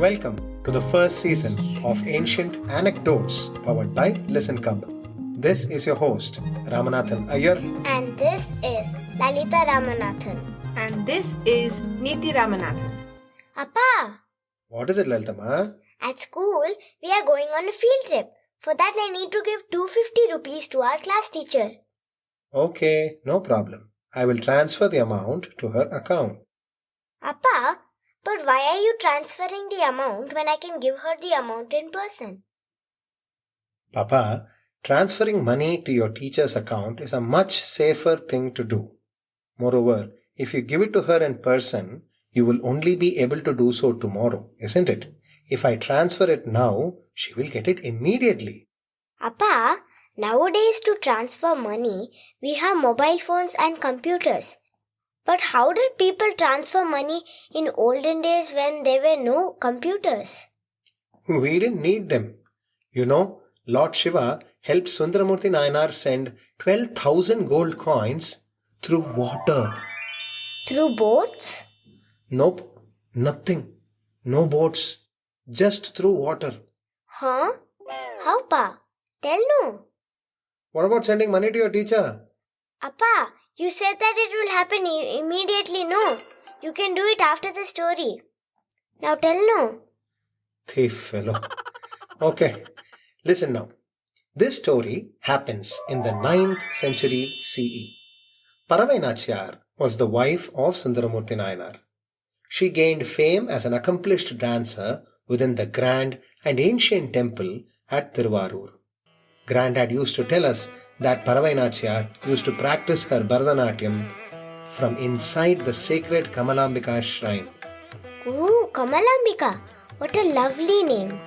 Welcome to the first season of Ancient Anecdotes powered by Listen Cub. This is your host, Ramanathan Iyer. And this is Lalita Ramanathan. And this is Niti Ramanathan. Appa, What is it, Lalitama? at school we are going on a field trip. For that I need to give 250 rupees to our class teacher. Okay, no problem. I will transfer the amount to her account. Appa, but why are you transferring the amount when I can give her the amount in person? Papa, transferring money to your teacher's account is a much safer thing to do. Moreover, if you give it to her in person, you will only be able to do so tomorrow, isn't it? If I transfer it now, she will get it immediately. Appa, nowadays to transfer money, we have mobile phones and computers. But how did people transfer money in olden days when there were no computers? We didn't need them. You know, Lord Shiva helped Sundaramurti Nayanar send 12,000 gold coins through water. Through boats? Nope, nothing. No boats. Just through water. Huh? How, Pa? Tell no. What about sending money to your teacher? Appa, you said that it will happen immediately, no? You can do it after the story. Now tell no. Thief fellow. Okay, listen now. This story happens in the 9th century CE. Paravai Nachiyar was the wife of Sundaramurti Nayanar. She gained fame as an accomplished dancer within the grand and ancient temple at Tiruvarur. Granddad used to tell us that Paravai Nachiyar used to practice her Bharatanatyam from inside the sacred Kamalambika shrine. Ooh, Kamalambika. What a lovely name.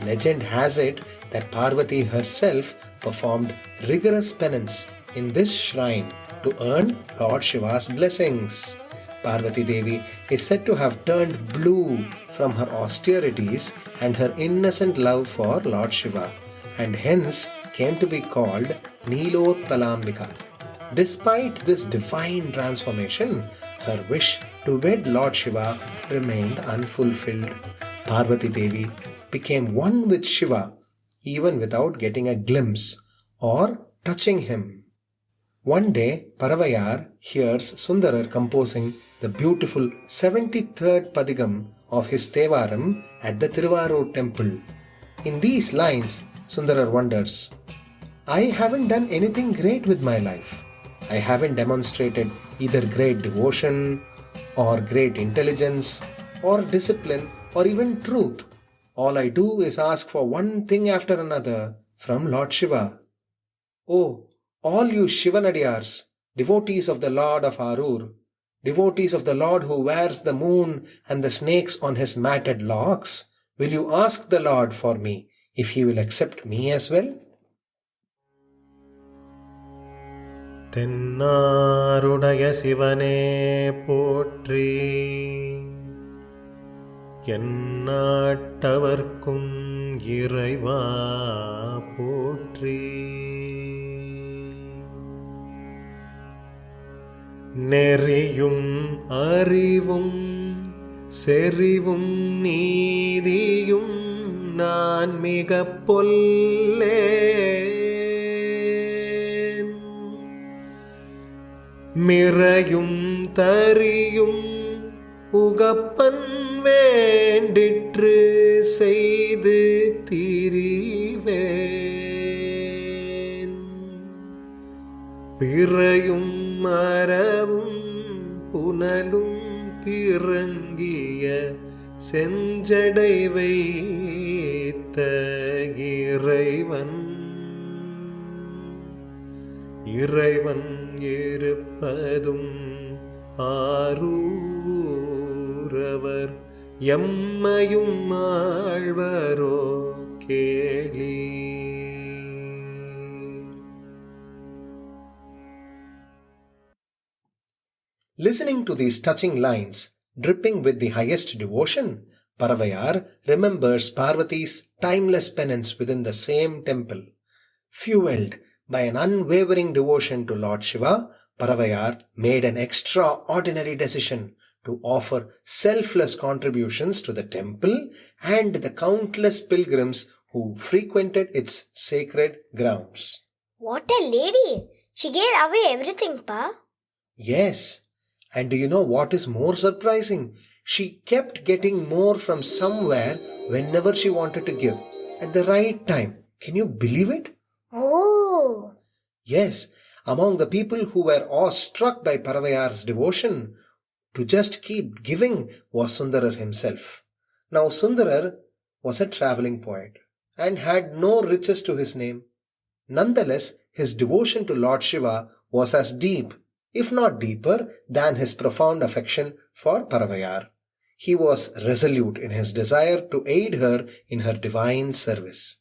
Legend has it that Parvati herself performed rigorous penance in this shrine to earn Lord Shiva's blessings. Parvati Devi is said to have turned blue from her austerities and her innocent love for Lord Shiva, and hence came to be called Neelotpalambika. Despite this divine transformation, her wish to wed Lord Shiva remained unfulfilled. Parvati Devi became one with Shiva even without getting a glimpse or touching him. One day, Paravayar hears Sundarar composing the beautiful 73rd Padigam of his Tevaram at the Tiruvarur temple. In these lines, Sundarar wonders, I haven't done anything great with my life. I haven't demonstrated either great devotion or great intelligence or discipline or even truth. All I do is ask for one thing after another from Lord Shiva. Oh, all you Shivanadiyars, devotees of the Lord of Arur, devotees of the Lord who wears the moon and the snakes on his matted locks, will you ask the Lord for me if he will accept me as well? தென்னாருடைய சிவனே போற்றி எந்நாட்டவர்க்கும் இறைவா போற்றி நெறியும் அறிவும் செறிவும் நீதியும் நான் மிகப் பொல்லேன் மிறையும் தரியும் உகப்பன் வேண்டிற்று செய்து திரிவேன் பிறையும் மரவும் புனலும் பிறங்கிய செஞ்சடை வைத்த இறைவன் இருப்பதும் ஆரூரவர் எம்மையும் ஆழ்வரோ கேளி. Listening to these touching lines, dripping with the highest devotion, Paravayar remembers Parvati's timeless penance within the same temple. Fueled by an unwavering devotion to Lord Shiva, Paravayar made an extraordinary decision to offer selfless contributions to the temple and the countless pilgrims who frequented its sacred grounds. What a lady! She gave away everything, Pa. Yes, and do you know what is more surprising? She kept getting more from somewhere whenever she wanted to give, at the right time. Can you believe it? Oh! Yes, among the people who were awestruck by Paravayar's devotion, to just keep giving was Sundarar himself. Now Sundarar was a travelling poet and had no riches to his name. Nonetheless, his devotion to Lord Shiva was as deep, if not deeper, than his profound affection for Paravayar. He was resolute in his desire to aid her in her divine service.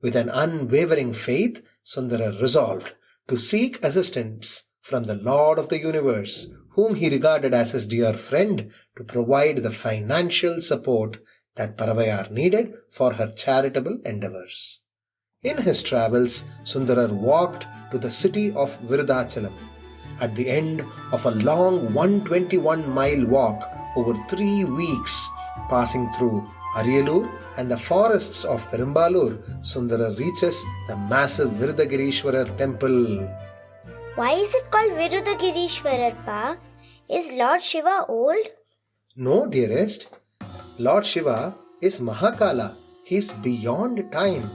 With an unwavering faith, Sundarar resolved to seek assistance from the Lord of the universe, whom he regarded as his dear friend, to provide the financial support that Paravayar needed for her charitable endeavors. In his travels, Sundarar walked to the city of Virudhachalam. At the end of a long 121-mile walk over 3 weeks, passing through Ariyalur and the forests of Perambalur, Sundarar reaches the massive Virudhagirishwarar temple. Why is it called Virudhagirishwarar, Pa? Is Lord Shiva old? No, dearest. Lord Shiva is Mahakala. He is beyond time.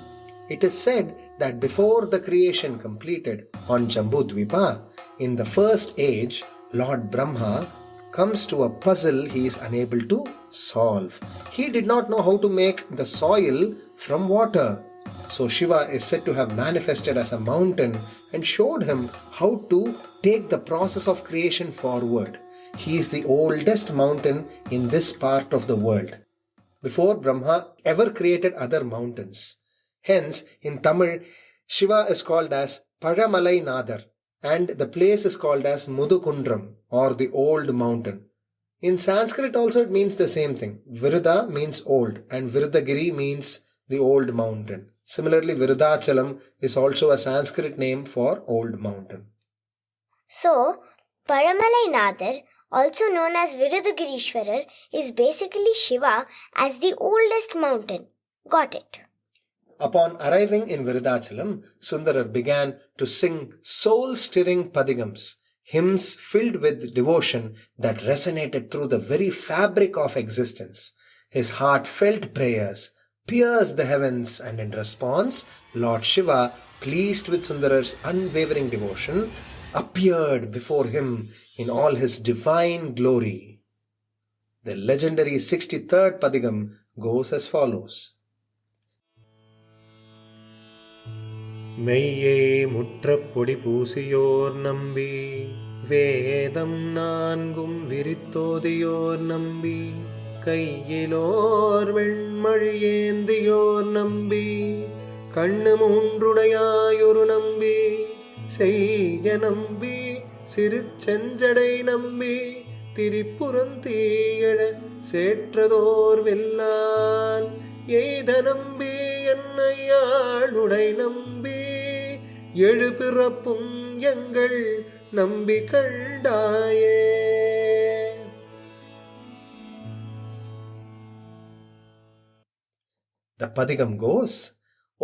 It is said that before the creation completed on Jambudvipa, in the first age, Lord Brahma comes to a puzzle he is unable to solve. He did not know how to make the soil from water. So Shiva is said to have manifested as a mountain and showed him how to take the process of creation forward. He is the oldest mountain in this part of the world, before Brahma ever created other mountains. Hence, in Tamil, Shiva is called as Padamalai Nadar, and the place is called as Mudukundram, or the old mountain. In Sanskrit also it means the same thing. Virudha means old, and Virudhagiri means the old mountain. Similarly, Virudhachalam is also a Sanskrit name for old mountain. So, Paramalai Nadar, also known as Virudhagirishwarar, is basically Shiva as the oldest mountain. Got it. Upon arriving in Virudhachalam, Sundarar began to sing soul-stirring padigams, hymns filled with devotion that resonated through the very fabric of existence. His heartfelt prayers pierced the heavens, and in response, Lord Shiva, pleased with Sundarar's unwavering devotion, appeared before him in all his divine glory. The legendary 63rd padigam goes as follows. மெய்யே முற்றப்பொடி பூசியோர் நம்பி வேதம் நான்கும் விரித்தோதியோர் நம்பி கையிலோர் வெண்மழியேந்தியோர் நம்பி கண்ணு மூன்றுடையாயொரு நம்பி செய்ய நம்பி சிறு செஞ்சடை நம்பி திரிபுரந்தீயழ சேற்றதோர் வெல்லால் எய்த நம்பி என்னையாளுடை நம்பி எழு பிறப்பும் எங்கள் நம்பி கண்டாயே. The padigam goes,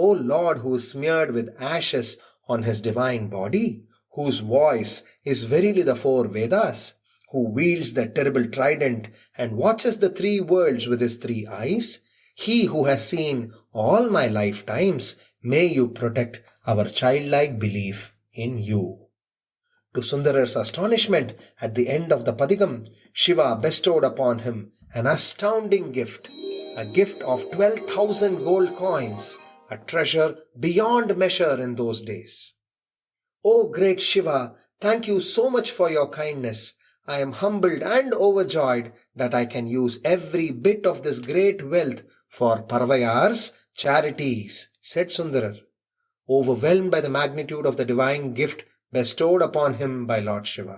O Lord, who is smeared with ashes on his divine body, whose voice is verily the 4 Vedas, who wields the terrible trident and watches the 3 worlds with his 3 eyes, he who has seen all my lifetimes, may you protect our childlike belief in you. To Sundarar's astonishment, at the end of the padigam, Shiva bestowed upon him an astounding gift, a gift of 12,000 gold coins, a treasure beyond measure in those days. O great Shiva, thank you so much for your kindness. I am humbled and overjoyed that I can use every bit of this great wealth for Paravayar's charities, said Sundarar, overwhelmed by the magnitude of the divine gift bestowed upon him by Lord Shiva.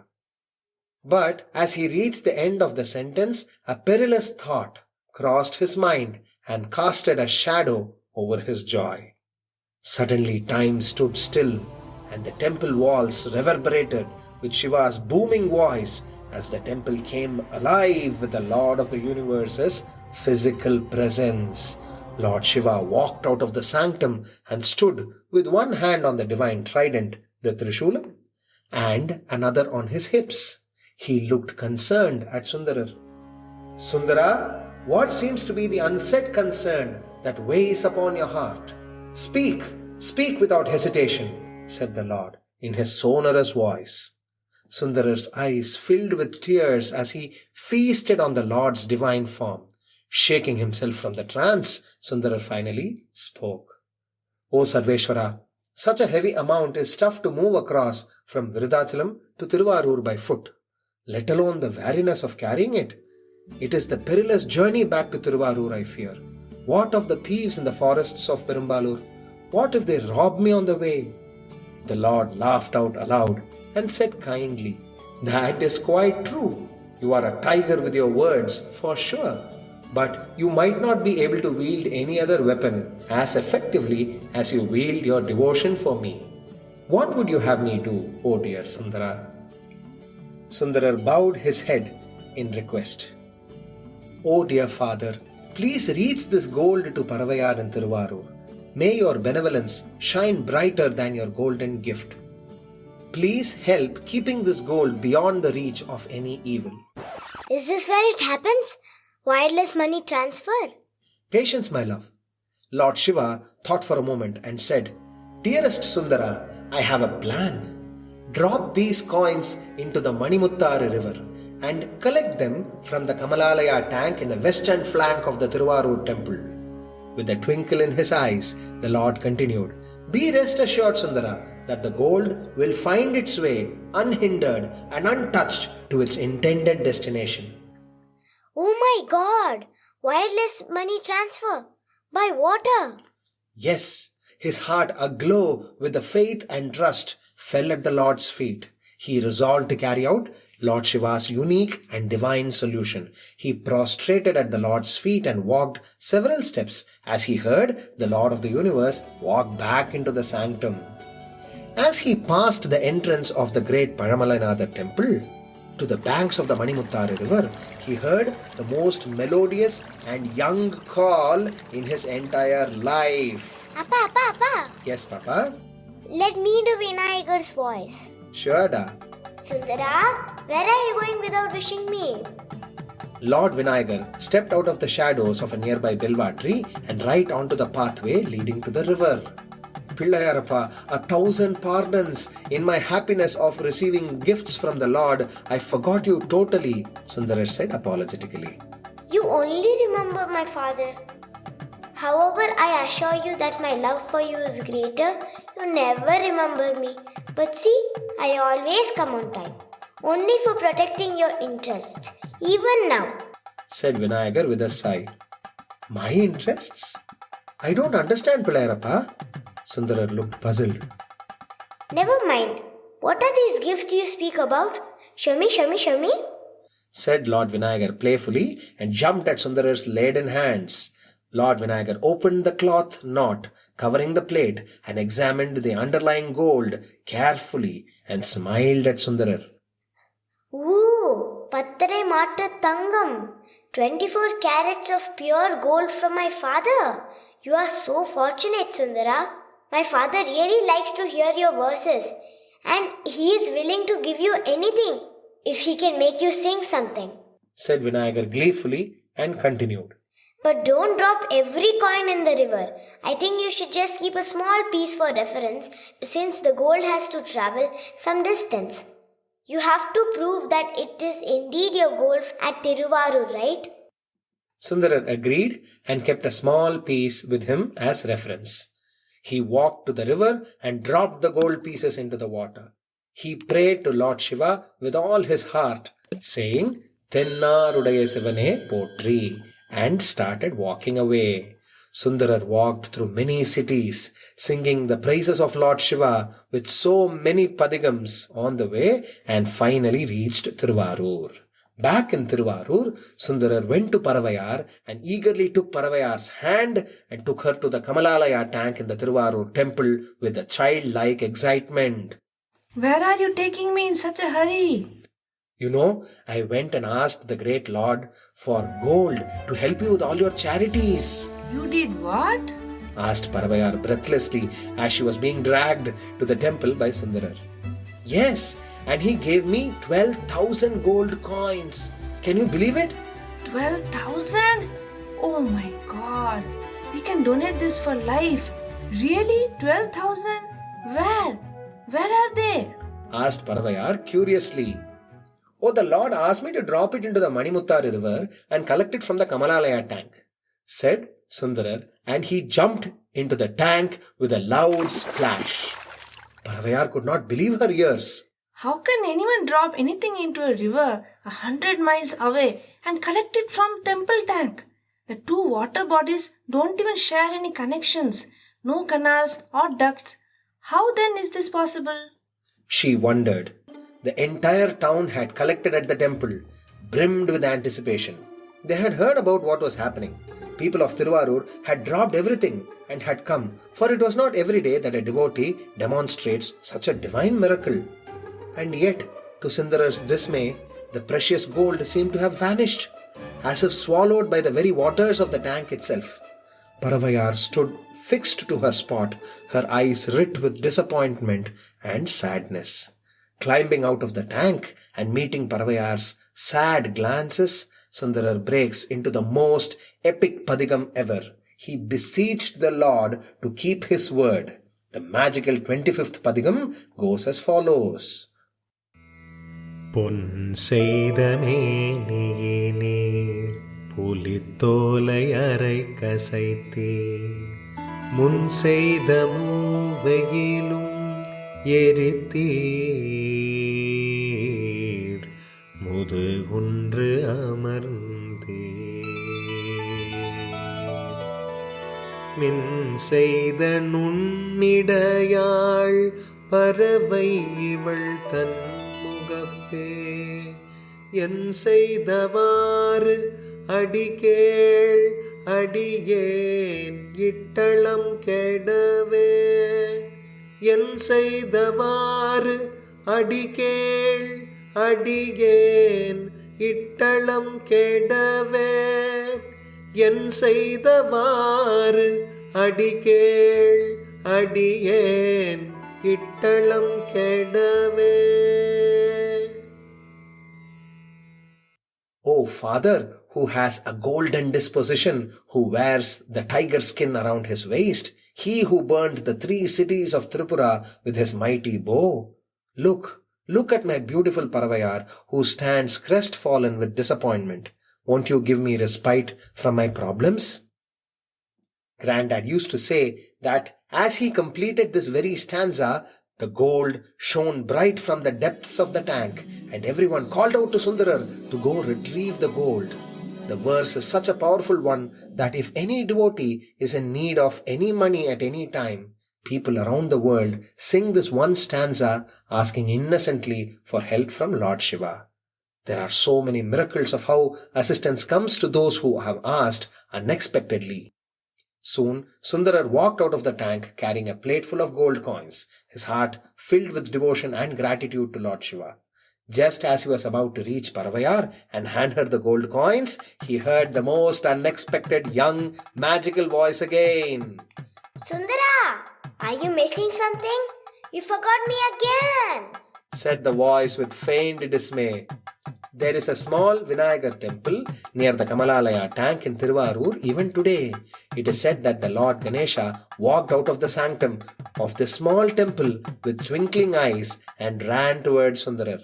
But as he reached the end of the sentence, a perilous thought crossed his mind and casted a shadow over his joy. Suddenly time stood still, and the temple walls reverberated with Shiva's booming voice as the temple came alive with the Lord of the Universe's physical presence. Lord Shiva walked out of the sanctum and stood with one hand on the divine trident, the Trishulam, and another on his hips. He looked concerned at Sundarar. Sundara, what seems to be the unsaid concern that weighs upon your heart? Speak without hesitation, said the Lord in his sonorous voice. Sundarar's eyes filled with tears as he feasted on the Lord's divine form. Shaking himself from the trance, Sundarar finally spoke. O Sarveshwara, such a heavy amount is tough to move across from Virudachalam to Tiruvarur by foot, let alone the weariness of carrying it. It is the perilous journey back to Tiruvarur, I fear. What of the thieves in the forests of Perumbalur? What if they rob me on the way? The Lord laughed out aloud and said kindly, That is quite true. You are a tiger with your words, for sure. But you might not be able to wield any other weapon as effectively as you wield your devotion for me. What would you have me do, O dear Sundara? Sundarar bowed his head in request. O dear father, please reach this gold to Paravayar and Tiruvarur. May your benevolence shine brighter than your golden gift. Please help keeping this gold beyond the reach of any evil. Is this where it happens? Wireless money transfer? Patience, my love. Lord Shiva thought for a moment and said, Dearest Sundara, I have a plan. Drop these coins into the Manimuttara river and collect them from the Kamalalaya tank in the western flank of the Tiruvarur temple. With a twinkle in his eyes, the Lord continued, Be rest assured, Sundara, that the gold will find its way unhindered and untouched to its intended destination. Oh my God! Wireless money transfer? By water? Yes, his heart aglow with the faith and trust fell at the Lord's feet. He resolved to carry out Lord Shiva's unique and divine solution. He prostrated at the Lord's feet and walked several steps as he heard the Lord of the Universe walk back into the sanctum. As he passed the entrance of the great Paramalanatha temple to the banks of the Manimuttara river, he heard the most melodious and young call in his entire life. Appa. Yes, Papa? Let me do Vinayagar's voice. Sure, da. Sundara, where are you going without wishing me? Lord Vinayagar stepped out of the shadows of a nearby bilva tree and right onto the pathway leading to the river. Pillayarappa, 1,000 pardons. In my happiness of receiving gifts from the Lord, I forgot you totally, Sundarar said apologetically. You only remember my father. However, I assure you that my love for you is greater. You never remember me. But see, I always come on time. Only for protecting your interests. Even now, said Vinayagar with a sigh. My interests? I don't understand, Pillayarappa. Sundarar looked puzzled. Never mind. What are these gifts you speak about? Show me. Said Lord Vinayagar playfully and jumped at Sundarar's laden hands. Lord Vinayagar opened the cloth knot covering the plate and examined the underlying gold carefully and smiled at Sundarar. Ooh, Pattare Matta Tangam. 24 carats of pure gold from my father. You are so fortunate, Sundara. My father really likes to hear your verses and he is willing to give you anything if he can make you sing something, said Vinayagar gleefully and continued. But don't drop every coin in the river. I think you should just keep a small piece for reference since the gold has to travel some distance. You have to prove that it is indeed your gold at Tiruvarur, right? Sundarar agreed and kept a small piece with him as reference. He walked to the river and dropped the gold pieces into the water. He prayed to Lord Shiva with all his heart, saying, Tennarudaya Sivane Potri, and started walking away. Sundarar walked through many cities, singing the praises of Lord Shiva with so many padigams on the way and finally reached Tiruvarur. Back in Tiruvarur, Sundarar went to Paravayar and eagerly took Paravayar's hand and took her to the Kamalalaya tank in the Tiruvarur temple with a childlike excitement. Where are you taking me in such a hurry? You know, I went and asked the great Lord for gold to help you with all your charities. You did what? Asked Paravayar breathlessly as she was being dragged to the temple by Sundarar. Yes, and he gave me 12,000 gold coins. Can you believe it? 12,000? Oh my god. We can donate this for life. Really? 12,000? Where? Where are they? Asked Paravayar curiously. Oh, the Lord asked me to drop it into the Manimuttari river and collect it from the Kamalalaya tank, said Sundarar, and he jumped into the tank with a loud splash. Paravayar could not believe her ears. How can anyone drop anything into a river 100 miles away and collect it from temple tank? The two water bodies don't even share any connections, no canals or ducts. How then is this possible? She wondered. The entire town had collected at the temple, brimmed with anticipation. They had heard about what was happening. People of Tiruvarur had dropped everything and had come, for it was not every day that a devotee demonstrates such a divine miracle. And yet, to Sundarar's dismay, the precious gold seemed to have vanished, as if swallowed by the very waters of the tank itself. Paravayar stood fixed to her spot, her eyes lit with disappointment and sadness. Climbing out of the tank and meeting Paravayar's sad glances, Sundarar breaks into the most epic padigam ever. He beseeched the Lord to keep his word. The magical 25th padigam goes as follows. பொன் செய்த மேனியினீர் புலித்தோலை அரை கசைத்தே முன் செய்த மூவையிலும் எரித்தீர் முதுகுன்று அமர்ந்தே மின் செய்த நுண்ணிடையாள் பறவை இவள் தன் முகப்பே என் செய்தவாறு அடிகேள் அடியேன் இட்டளம் கெடவே என் செய்தவாறு அடிகேள் அடியேன் இட்டளம் கெடவே என் செய்தவாறு அடிகேள் அடியேன் இட்டளம் கெடவே. O Father, who has a golden disposition, who wears the tiger skin around his waist, he who burned the 3 cities of Tripura with his mighty bow. Look at my beautiful Paravayar, who stands crestfallen with disappointment. Won't you give me respite from my problems? Granddad used to say that as he completed this very stanza, the gold shone bright from the depths of the tank, and everyone called out to Sundarar to go retrieve the gold. The verse is such a powerful one that if any devotee is in need of any money at any time, people around the world sing this one stanza asking innocently for help from Lord Shiva. There are so many miracles of how assistance comes to those who have asked unexpectedly. Soon, Sundarar walked out of the tank carrying a plate full of gold coins, his heart filled with devotion and gratitude to Lord Shiva. Just as he was about to reach Paravayar and hand her the gold coins, he heard the most unexpected young magical voice again. Sundara, are you missing something? You forgot me again, said the voice with feigned dismay. There is a small Vinayagar temple near the Kamalalaya tank in Tiruvarur even today. It is said that the Lord Ganesha walked out of the sanctum of this small temple with twinkling eyes and ran towards Sundarar.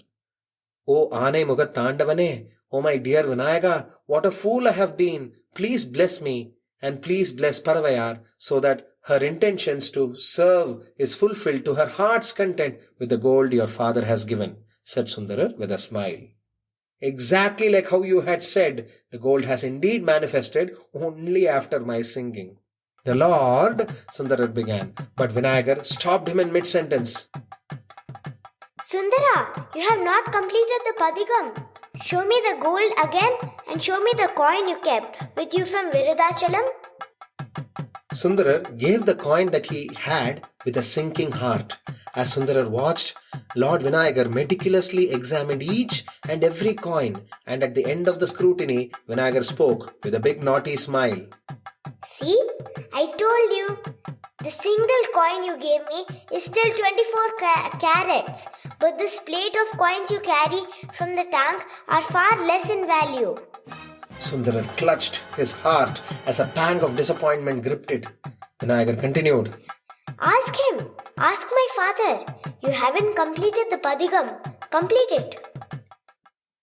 O Ane Mugat Tandavane, O my dear Vinayaka, what a fool I have been. Please bless me and please bless Paravayar so that her intentions to serve is fulfilled to her heart's content with the gold your father has given, said Sundarar with a smile. Exactly like how you had said, the gold has indeed manifested only after my singing. The Lord, Sundarar began, but Vinayagar stopped him in mid-sentence. Sundara, you have not completed the padigam. Show me the gold again and show me the coin you kept with you from Virudhachalam. Sundarar gave the coin that he had with a sinking heart. As Sundarar watched, Lord Vinayagar meticulously examined each and every coin, and at the end of the scrutiny, Vinayagar spoke with a big naughty smile. See, I told you. The single coin you gave me is still 24 carats, but this plate of coins you carry from the tank are far less in value. Sundarar clutched his heart as a pang of disappointment gripped it. Vinayagar continued. Ask him. Ask my father. You haven't completed the padigam. Complete it.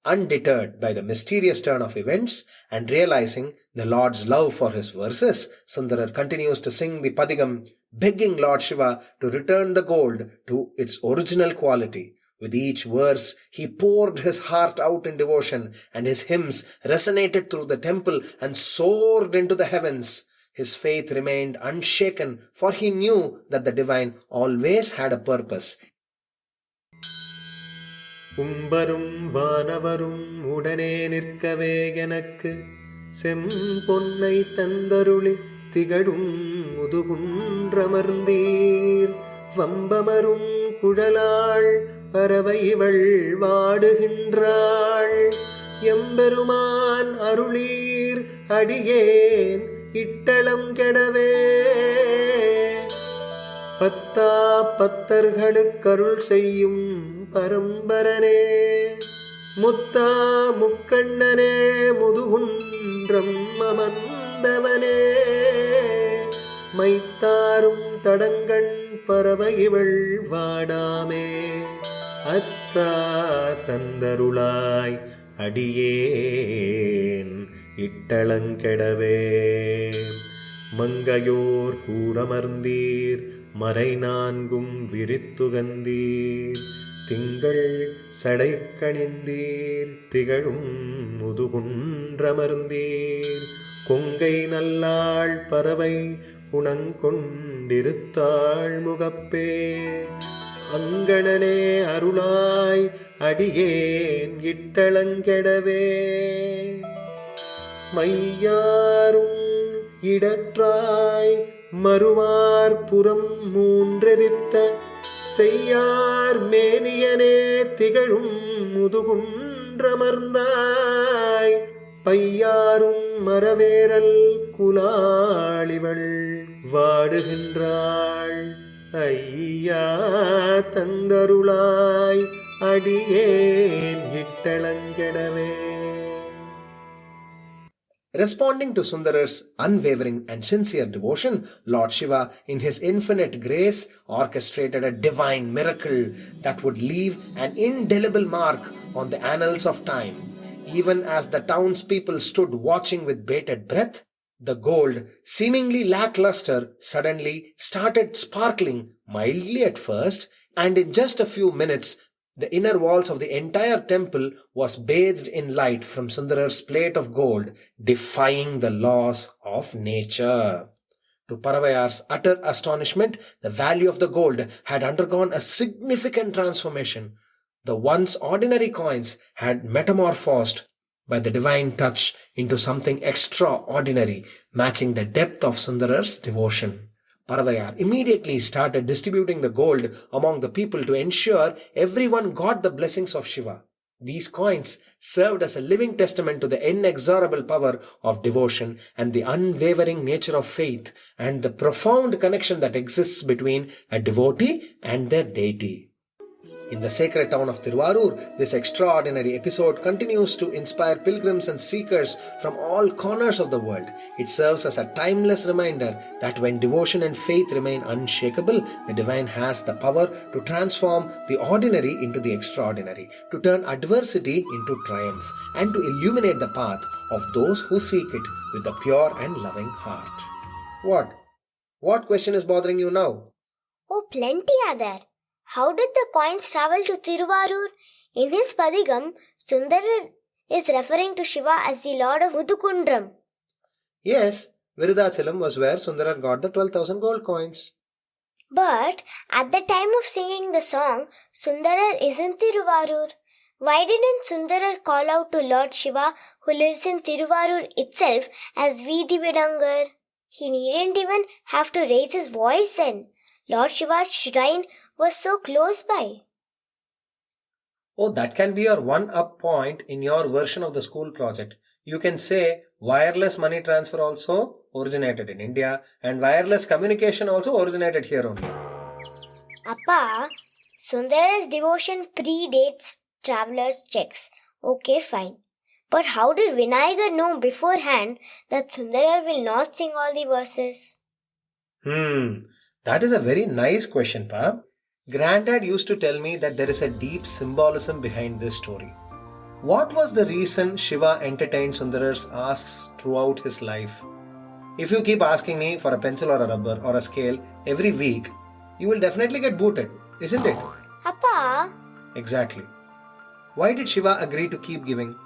Undeterred by the mysterious turn of events and realizing the Lord's love for his verses, Sundarar continues to sing the padigam, begging Lord Shiva to return the gold to its original quality. With each verse, he poured his heart out in devotion, and his hymns resonated through the temple and soared into the heavens. His faith remained unshaken, for he knew that the divine always had a purpose. உம்பரும் வானவரும் உடனே நிற்கவே எனக்கு செம்பொன்னை தந்தருளி திகழும் முதுகுன்றமர்ந்தீர் வம்பமரும் குழலாள் பறவை இவள் வாடுகின்றாள் எம்பெருமான் அருளீர் அடியேன் இட்டளம் கெடவே பத்தா பத்தர்களுக்கருள் செய்யும் பரம்பரனே முத்தா முக்கண்ணனே முதுகுன்றம் அமர்ந்தவனே மைத்தாரும் தடங்கண் பறவை இவள் வாடாமே அத்தா தந்தருளாய் அடியேன் இட்டளங்கெடவே மங்கையோர் கூரமர்ந்தீர் மறை நான்கும் விரித்துகந்தீர் திங்கள் சடைக்கணிந்தீர் திகழும் முதுகுன்றமர்ந்தீர் கொங்கை நல்லாள் பறவை உணங்கொண்டிருத்தாள் முகப்பே அங்கணனே அருளாய் அடியேன் இட்டளங்கெடவே மையாரும் இடற்றாய் மறுவார் புறம் மூன்றெரித்த செய்யார் மேனியனே திகழும் முதுகுன்றமர்ந்தாய் பையாரும் மரவேரல் குலாளிவள் வாடுகின்றாள் ஐயா தந்தருளாய் அடியேன் இட்டளங்கெடவே. Responding to Sundarar's unwavering and sincere devotion, Lord Shiva, in his infinite grace, orchestrated a divine miracle that would leave an indelible mark on the annals of time. Even as the townspeople stood watching with bated breath, the gold, seemingly lackluster, suddenly started sparkling mildly at first, and in just a few minutes, the inner walls of the entire temple was bathed in light from Sundarar's plate of gold, defying the laws of nature. To Paravayar's utter astonishment, the value of the gold had undergone a significant transformation. The once ordinary coins had metamorphosed by the divine touch into something extraordinary, matching the depth of Sundarar's devotion. Paravayar immediately started distributing the gold among the people to ensure everyone got the blessings of Shiva. These coins served as a living testament to the inexorable power of devotion and the unwavering nature of faith and the profound connection that exists between a devotee and their deity. In the sacred town of Tiruvarur, this extraordinary episode continues to inspire pilgrims and seekers from all corners of the world. It serves as a timeless reminder that when devotion and faith remain unshakable, the divine has the power to transform the ordinary into the extraordinary, to turn adversity into triumph, and to illuminate the path of those who seek it with a pure and loving heart. What question is bothering you now? Oh, plenty are there. How did the coins travel to Tiruvarur? In his Padigam, Sundarar is referring to Shiva as the Lord of Mudukundram. Yes, Virudachalam was where Sundarar got the 12,000 gold coins. But at the time of singing the song, Sundarar is in Tiruvarur. Why didn't Sundarar call out to Lord Shiva, who lives in Tiruvarur itself, as Vidhi Vidangar? He needn't even have to raise his voice then. Lord Shiva's shrine was so close by. Oh, that can be your one-up point in your version of the school project. You can say wireless money transfer also originated in India and wireless communication also originated here only. Appa, Sundara's devotion predates travelers' checks. Okay, fine. But how did Vinayagar know beforehand that Sundara will not sing all the verses? That is a very nice question, Pa. Granddad used to tell me that there is a deep symbolism behind this story. What was the reason Shiva entertained Sundarar's asks throughout his life? If you keep asking me for a pencil or a rubber or a scale every week, you will definitely get booted, isn't it? Appa, Exactly. Why did Shiva agree to keep giving?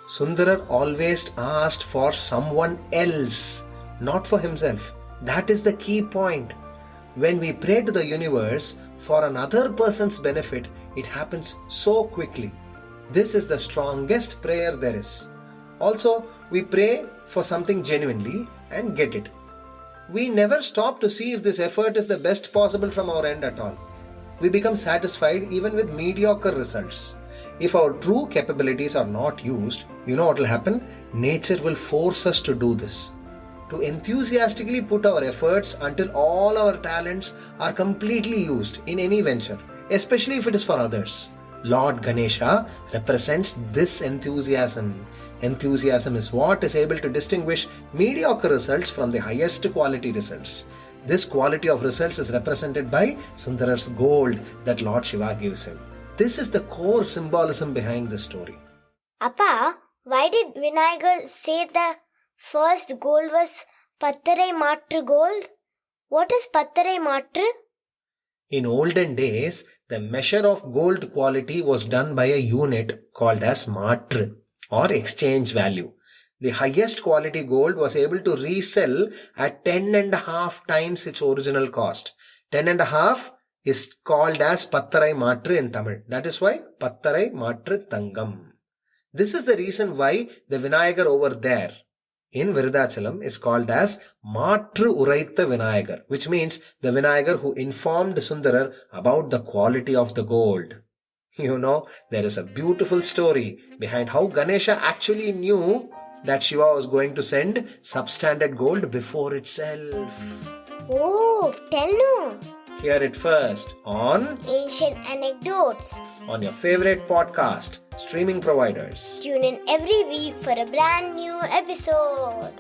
Sundarar always asked for someone else, not for himself. That is the key point. When we pray to the universe for another person's benefit, it happens so quickly. This is the strongest prayer there is. Also, we pray for something genuinely and get it. We never stop to see if this effort is the best possible from our end at all. We become satisfied even with mediocre results. If our true capabilities are not used, you know what will happen? Nature will force us to do this. To enthusiastically put our efforts until all our talents are completely used in any venture, especially if it is for others. Lord Ganesha represents this enthusiasm. Enthusiasm is what is able to distinguish mediocre results from the highest quality results. This quality of results is represented by Sundarar's gold that Lord Shiva gives him. This is the core symbolism behind the story. Appa, why did Vinayagar say the first gold was Pattarai Matru gold? What is Pattarai Matru? In olden days, the measure of gold quality was done by a unit called as matru or exchange value. The highest quality gold was able to resell at 10.5 times its original cost. 10.5 is called as Pattarai Matru in Tamil. That is why Pattarai Matru Tangam. This is the reason why the Vinayagar over there in Virudhachalam is called as Matru Uraitha Vinayagar, which means the Vinayagar who informed Sundarar about the quality of the gold. You know, there is a beautiful story behind how Ganesha actually knew that Shiva was going to send substandard gold before itself. Oh, tell no. Hear it first on Ancient Anecdotes. on your favorite podcast streaming providers. Tune in every week for a brand new episode.